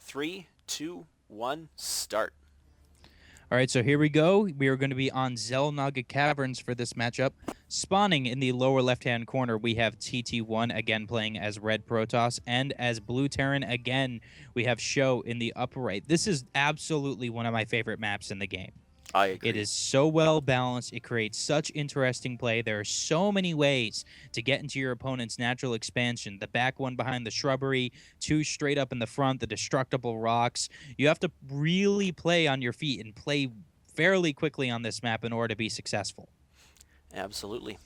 3, 2, 1, start. All right, so here we go. We are going to be on Zelnaga Caverns for this matchup. Spawning in the lower left-hand corner, we have TT1 again playing as Red Protoss, and as Blue Terran again, we have Sjow in the upper right. This is absolutely one of my favorite maps in the game. I It agree. is so well balanced. It creates such interesting play. There are so many ways to get into your opponent's natural expansion. The back one behind the shrubbery, two straight up in the front, the destructible rocks. You have to really play on your feet and play fairly quickly on this map in order to be successful. Absolutely.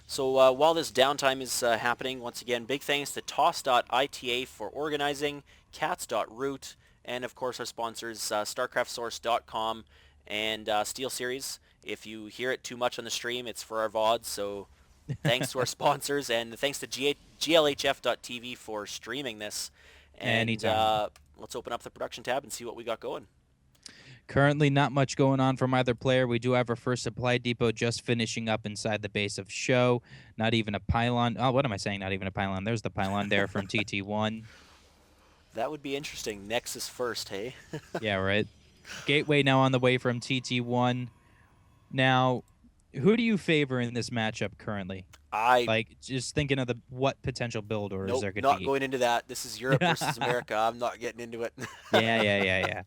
So while this downtime is happening, once again, big thanks to toss.ita for organizing, cats.root, and of course our sponsors, starcraftsource.com and Steelseries. If you hear it too much on the stream, it's for our VODs, so thanks to our sponsors, and thanks to glhf.tv for streaming this. And Anytime. let's open up the production tab and see what we got going. Currently, not much going on from either player. We do have our first supply depot just finishing up inside the base of Sjow. Not even a pylon. Oh, what am I saying? Not even a pylon. There's the pylon there from TT1. That would be interesting. Nexus first, hey? Yeah, right. Gateway now on the way from TT1. Now, who do you favor in this matchup currently? I Like, just thinking of the what potential build orders Nope, there could not be. going into that. This is Europe versus America. I'm not getting into it. Yeah.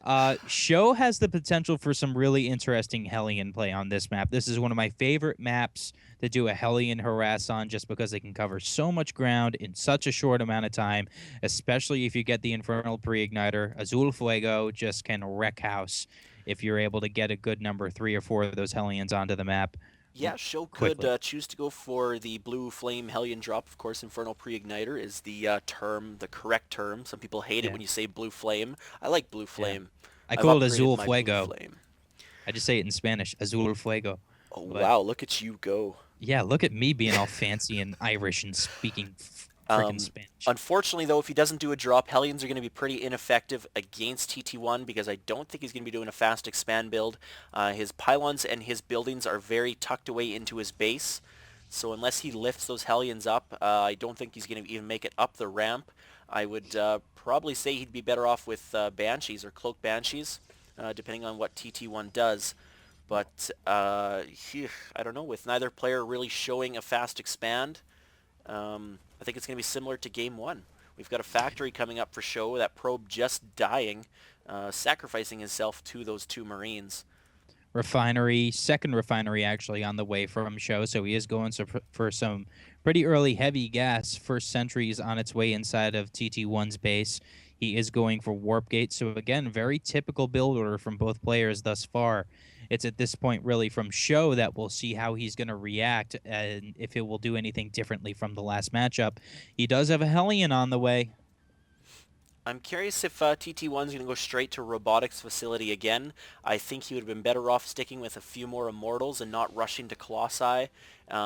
Sjow has the potential for some really interesting Hellion play on this map. This is one of my favorite maps to do a Hellion harass on just because they can cover so much ground in such a short amount of time, especially if you get the Infernal Pre-Igniter. Azul Fuego just can wreck house if you're able to get a good number, 3 or 4 of those Hellions onto the map Yeah, Sjow could quickly. choose to go for the blue flame Hellion drop. Of course, Infernal Pre-Igniter is the term, the correct term. Some people hate it Yeah, when you say blue flame. I like blue yeah. flame. I I've call it upgraded Azul my blue Fuego. flame. I just say it in Spanish, Azul Fuego. Oh, But wow, look at you go. yeah, look at me being all fancy and Irish and speaking frickin' Um, Spanish. Unfortunately, though, if he doesn't do a drop, Hellions are going to be pretty ineffective against TT1 because I don't think he's going to be doing a fast expand build. His pylons and his buildings are very tucked away into his base. So unless he lifts those Hellions up, I don't think he's going to even make it up the ramp. I would probably say he'd be better off with Banshees or Cloak Banshees, depending on what TT1 does. But I don't know, with neither player really showing a fast expand, I think it's going to be similar to Game 1. We've got a factory coming up for Sjow, that probe just dying, sacrificing himself to those two Marines. Refinery, second refinery actually on the way from Sjow, so he is going for some pretty early heavy gas. First sentries on its way inside of TT1's base. He is going for Warp Gate, so again, very typical build order from both players thus far. It's at this point really from Sjow that we'll see how he's going to react and if it will do anything differently from the last matchup. He does have a Hellion on the way. I'm curious if TT1's going to go straight to Robotics Facility again. I think he would have been better off sticking with a few more Immortals and not rushing to Colossi.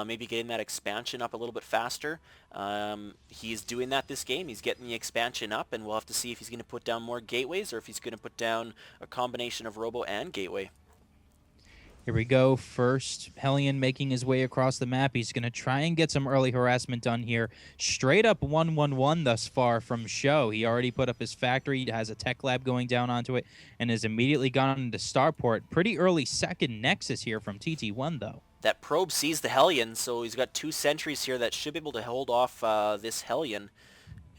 Maybe getting that expansion up a little bit faster. He's doing that this game. He's getting the expansion up, and we'll have to see if he's going to put down more gateways or if he's going to put down a combination of Robo and Gateway. Here we go. First, Hellion making his way across the map. He's going to try and get some early harassment done here. Straight up 1-1-1 thus far from Sjow. He already put up his factory, has a tech lab going down onto it, and has immediately gone into Starport. Pretty early second Nexus here from TT1, though. That probe sees the Hellion, so he's got two sentries here that should be able to hold off this Hellion,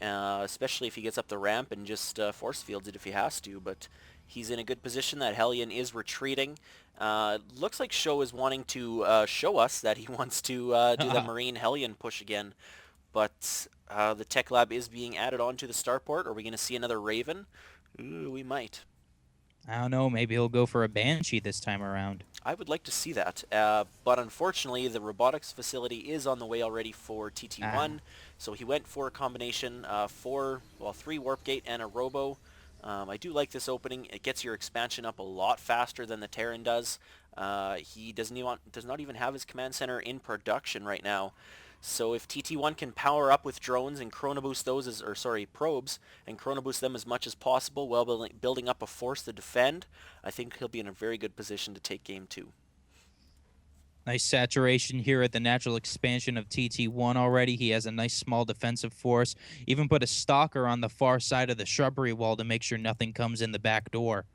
especially if he gets up the ramp and just force fields it if he has to. But he's in a good position. That Hellion is retreating. Looks like Sjow is wanting to show us that he wants to do the Marine Hellion push again. But the Tech Lab is being added onto the Starport. Are we going to see another Raven? Ooh, we might. I don't know. Maybe he'll go for a Banshee this time around. I would like to see that, but unfortunately the robotics facility is on the way already for TT1, so he went for a combination, 3 Warp Gate and a Robo. I do like this opening. It gets your expansion up a lot faster than the Terran does. He does not even have his command center in production right now. So if TT1 can power up with drones and chronoboost those, probes, and chronoboost them as much as possible while building up a force to defend, I think he'll be in a very good position to take game 2. Nice saturation here at the natural expansion of TT1 already. He has a nice small defensive force. Even put a stalker on the far side of the shrubbery wall to make sure nothing comes in the back door.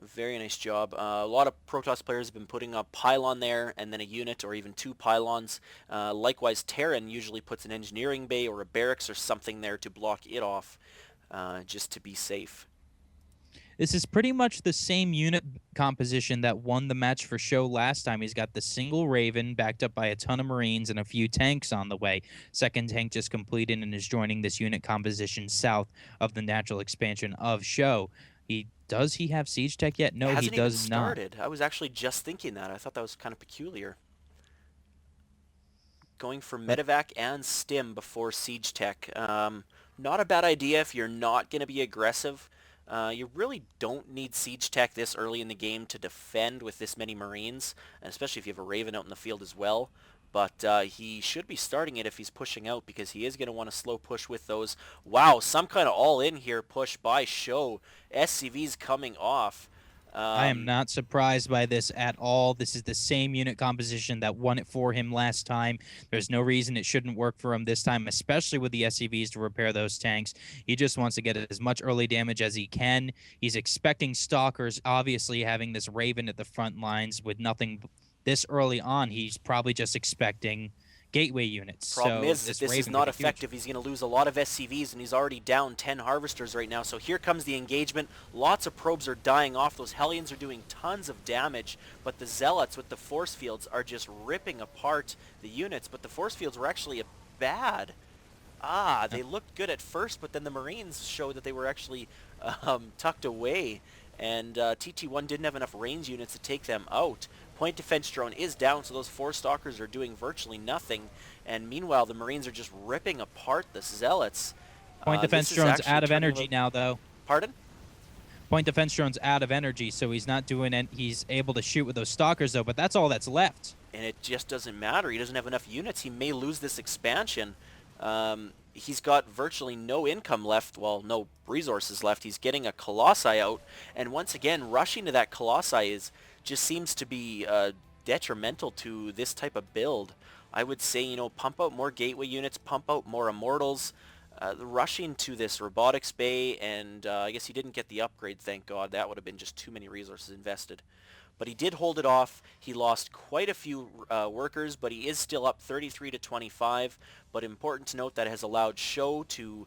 Very nice job. A lot of Protoss players have been putting a pylon there and then a unit or even two pylons. Likewise, Terran usually puts an engineering bay or a barracks or something there to block it off just to be safe. This is pretty much the same unit composition that won the match for Sjow last time. He's got the single Raven backed up by a ton of Marines and a few tanks on the way. Second tank just completed and is joining this unit composition south of the natural expansion of Sjow. Does he have siege tech yet? No, he Hasn't even does not. started. I was actually just thinking that. I thought that was kind of peculiar. Going for medevac and stim before siege tech. Not a bad idea if you're not going to be aggressive. You really don't need siege tech this early in the game to defend with this many Marines, and especially if you have a Raven out in the field as well. But he should be starting it if he's pushing out, because he is going to want to slow push with those. Wow, some kind of all-in here push by Sjow. SCV's coming off. I am not surprised by this at all. This is the same unit composition that won it for him last time. There's no reason it shouldn't work for him this time, especially with the SCVs to repair those tanks. He just wants to get as much early damage as he can. He's expecting stalkers, obviously having this Raven at the front lines with nothing this early on. He's probably just expecting gateway units. Problem So is that this is not effective. Huge. He's going to lose a lot of SCVs, and he's already down 10 harvesters right now. So here comes the engagement. Lots of probes are dying off. Those Hellions are doing tons of damage, but the Zealots with the force fields are just ripping apart the units. But the force fields were actually bad. They looked good at first, but then the Marines showed that they were actually tucked away, and TT1 didn't have enough range units to take them out. Point defense drone is down, so those four stalkers are doing virtually nothing, and meanwhile the Marines are just ripping apart the Zealots. Point defense drone's out of energy now, though. Pardon? Point defense drone's out of energy, so he's not doing it. He's able to shoot with those stalkers, though, but that's all that's left. And it just doesn't matter. He doesn't have enough units. He may lose this expansion. He's got virtually no income left, well, no resources left. He's getting a Colossi out, and once again, rushing to that Colossi just seems to be detrimental to this type of build. I would say, pump out more gateway units, pump out more Immortals. Rushing to this robotics bay, and I guess he didn't get the upgrade, thank God. That would have been just too many resources invested. But he did hold it off. He lost quite a few workers, but he is still up 33 to 25. But important to note that it has allowed Sjow to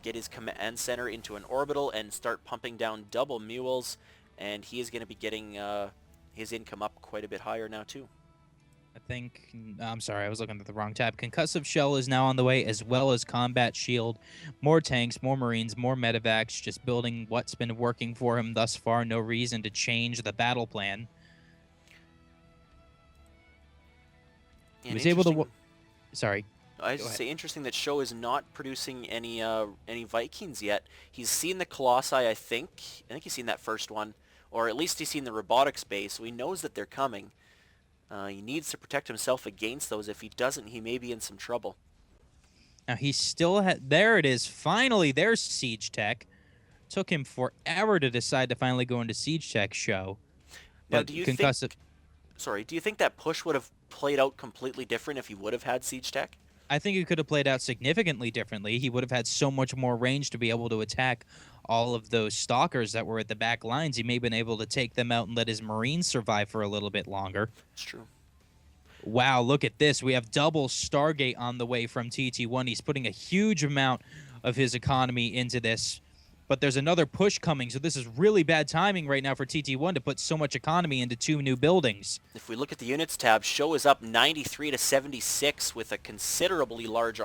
get his command center into an orbital and start pumping down double mules, and he is going to be getting his income up quite a bit higher now too. I'm sorry, I was looking at the wrong tab. Concussive Shell is now on the way, as well as Combat Shield. More tanks, more Marines, more medevacs, just building what's been working for him thus far. No reason to change the battle plan. He was able to... Sorry. I was going to say, interesting that Sjow is not producing any Vikings yet. He's seen the Colossi, I think. He's seen that first one. Or at least he's seen the robotics base, so he knows that they're coming. He needs to protect himself against those. If he doesn't, he may be in some trouble. Now, he still there it is. Finally, there's Siege Tech. Took him forever to decide to finally go into Siege Tech Sjow. Now, do you think that push would have played out completely different if he would have had Siege Tech? I think it could have played out significantly differently. He would have had so much more range to be able to attack all of those stalkers that were at the back lines. He may have been able to take them out and let his Marines survive for a little bit longer. It's true. Wow, look at this. We have double Stargate on the way from TT1. He's putting a huge amount of his economy into this. But there's another push coming, so this is really bad timing right now for TT1 to put so much economy into two new buildings. If we look at the units tab, Sjow is up 93 to 76 with a considerably larger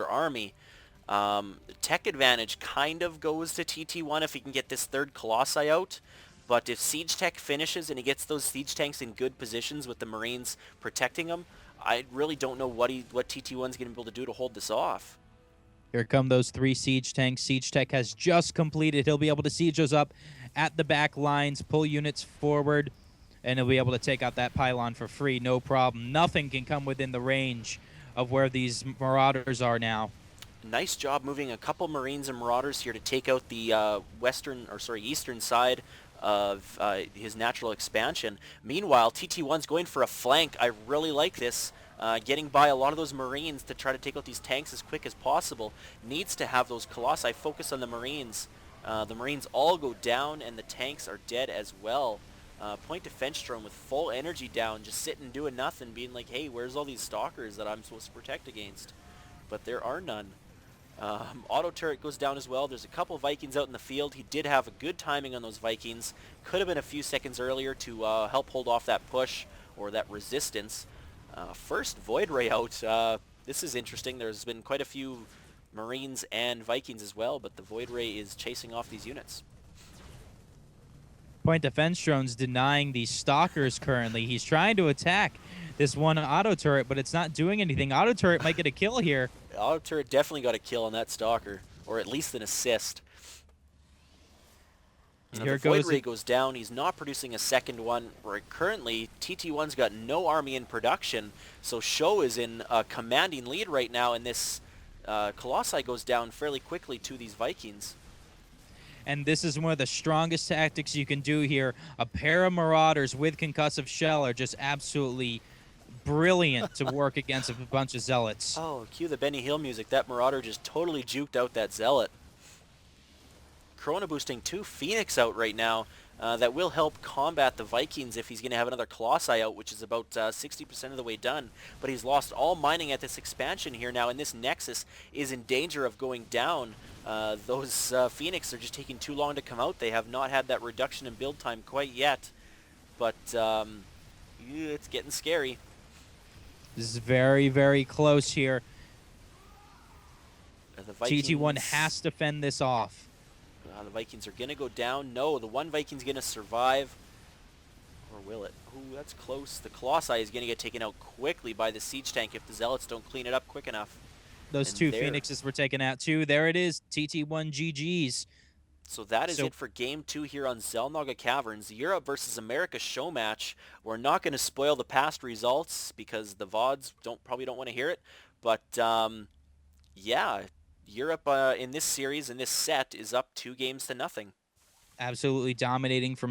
army. Tech advantage kind of goes to TT1 if he can get this third Colossi out. But if Siege Tech finishes and he gets those Siege Tanks in good positions with the Marines protecting them, I really don't know what TT1's going to be able to do to hold this off. Here come those three Siege Tanks. Siege Tech has just completed. He'll be able to siege those up at the back lines, pull units forward, and he'll be able to take out that pylon for free, no problem. Nothing can come within the range of where these Marauders are now. Nice job moving a couple Marines and Marauders here to take out the eastern side of his natural expansion. Meanwhile, TT1's going for a flank. I really like this. Getting by a lot of those Marines to try to take out these tanks as quick as possible. Needs to have those Colossi focus on the Marines. The Marines all go down and the tanks are dead as well. Point Defense Drone with full energy down, just sitting doing nothing, being like, hey, where's all these stalkers that I'm supposed to protect against? But there are none. Auto turret goes down as well. There's a couple Vikings out in the field. He did have a good timing on those Vikings. Could have been a few seconds earlier to help hold off that push or that resistance. First Void Ray out. This is interesting. There's been quite a few Marines and Vikings as well, but the Void Ray is chasing off these units. Point Defense Drone's denying these stalkers currently. He's trying to attack this one auto turret, but it's not doing anything. Auto turret might get a kill here. Auto turret definitely got a kill on that stalker, or at least an assist. And Now here the Void goes Ray goes down. He's not producing a second one. Currently, TT1's got no army in production, so Sjow is in a commanding lead right now, and this Colossi goes down fairly quickly to these Vikings. and this is one of the strongest tactics you can do here. A pair of Marauders with concussive shell are just absolutely brilliant to work against a bunch of Zealots. Oh, cue the Benny Hill music. That Marauder just totally juked out that Zealot. Corona boosting 2 Phoenix out right now. That will help combat the Vikings if he's going to have another Colossi out, which is about 60% of the way done. But he's lost all mining at this expansion here now, and this Nexus is in danger of going down. Those Phoenix are just taking too long to come out. They have not had that reduction in build time quite yet. But it's getting scary. This is very, very close here. The Vikings, TT1 has to fend this off. the Vikings are going to go down. No, the one Viking's going to survive. Or will it? Ooh, that's close. The Colossi is going to get taken out quickly by the siege tank if the Zealots don't clean it up quick enough. Those And 2 there. Phoenixes were taken out too. There it is. TT1 GG's. So that is it for Game 2 here on Xel'Naga Caverns. The Europe versus America show match. We're not going to spoil the past results because the VODs probably don't want to hear it. But yeah, Europe in this series, in this set, is up 2 games to nothing. Absolutely dominating from